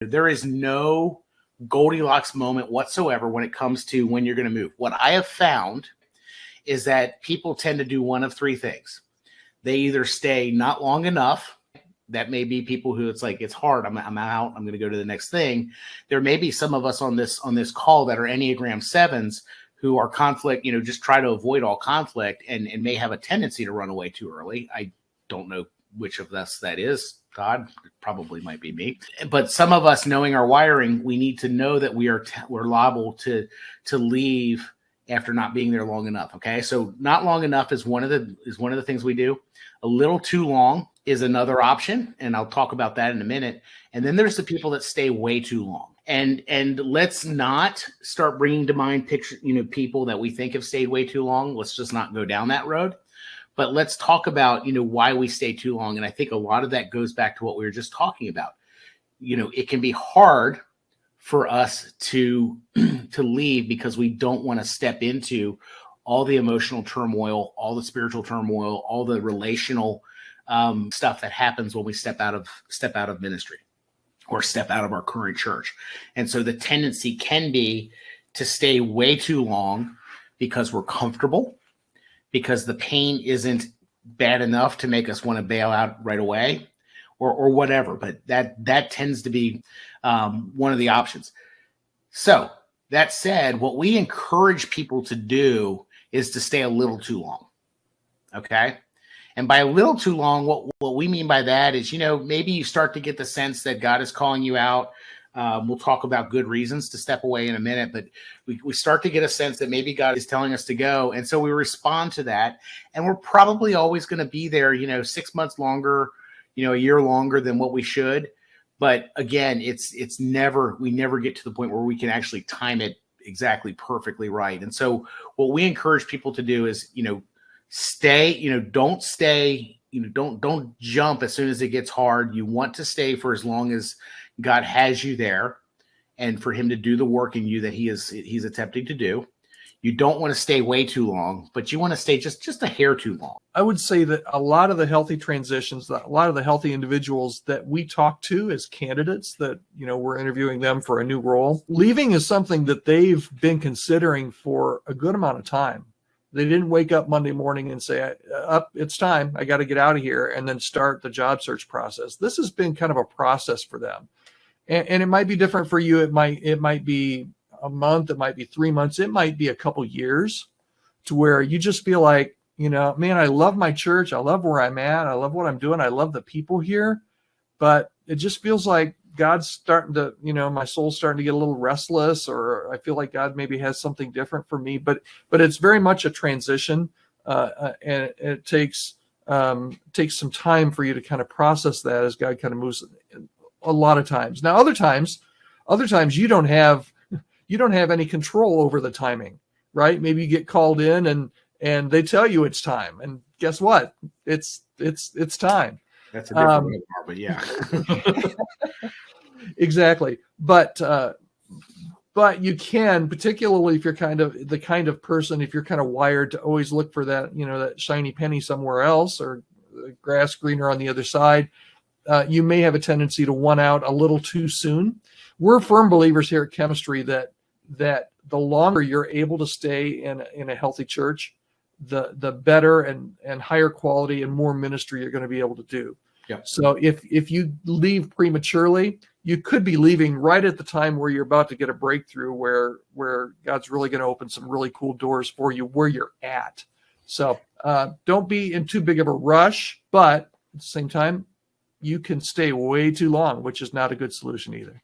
There is no Goldilocks moment whatsoever when it comes to when you're going to move. What I have found is that people tend to do one of three things. They either stay not long enough. That may be people who it's like, it's hard. I'm out. I'm going to go to the next thing. There may be some of us on this call that are Enneagram 7s who are conflict, just try to avoid all conflict and may have a tendency to run away too early. I don't know which of us that is. Todd, it probably might be me. But some of us, knowing our wiring, we need to know that we're liable to leave after not being there long enough. Okay, so not long enough is one of the things we do. A little too long is another option, and I'll talk about that in a minute. And then there's the people that stay way too long. And let's not start bringing to mind people that we think have stayed way too long. Let's just not go down that road. But let's talk about, why we stay too long. And I think a lot of that goes back to what we were just talking about. It can be hard for us to leave because we don't want to step into all the emotional turmoil, all the spiritual turmoil, all the relational stuff that happens when we step out of ministry or step out of our current church. And so the tendency can be to stay way too long because we're comfortable, because the pain isn't bad enough to make us want to bail out right away or whatever. But that tends to be one of the options. So that said, what we encourage people to do is to stay a little too long. Okay. And by a little too long, what we mean by that is, maybe you start to get the sense that God is calling you out. We'll talk about good reasons to step away in a minute, but we start to get a sense that maybe God is telling us to go. And so we respond to that. And we're probably always going to be there, 6 months longer, a year longer than what we should. But again, we never get to the point where we can actually time it exactly perfectly right. And so what we encourage people to do is, stay, don't stay, don't jump as soon as it gets hard. You want to stay for as long as God has you there and for him to do the work in you that he's attempting to do. You don't want to stay way too long, but you want to stay just a hair too long. I would say that a lot of the healthy transitions, a lot of the healthy individuals that we talk to as candidates that, we're interviewing them for a new role, leaving is something that they've been considering for a good amount of time. They didn't wake up Monday morning and say, it's time, I got to get out of here, and then start the job search process. This has been kind of a process for them. And it might be different for you. It might be a month, it might be 3 months, it might be a couple years to where you just feel like, man, I love my church. I love where I'm at. I love what I'm doing. I love the people here. But it just feels like God's starting to, my soul's starting to get a little restless, or I feel like God maybe has something different for me. But it's very much a transition, and it takes some time for you to kind of process that as God kind of moves a lot of times. Now, other times you don't have any control over the timing, right? Maybe you get called in and they tell you it's time, and guess what? It's time. That's a different way, but yeah. Exactly. But you can, particularly if you're the kind of person, if you're kind of wired to always look for that, that shiny penny somewhere else, or the grass greener on the other side, you may have a tendency to want out a little too soon. We're firm believers here at Chemistry that the longer you're able to stay in a healthy church, the better and higher quality and more ministry you're going to be able to do. Yeah. So if you leave prematurely, you could be leaving right at the time where you're about to get a breakthrough, where God's really going to open some really cool doors for you where you're at. So don't be in too big of a rush, but at the same time, you can stay way too long, which is not a good solution either.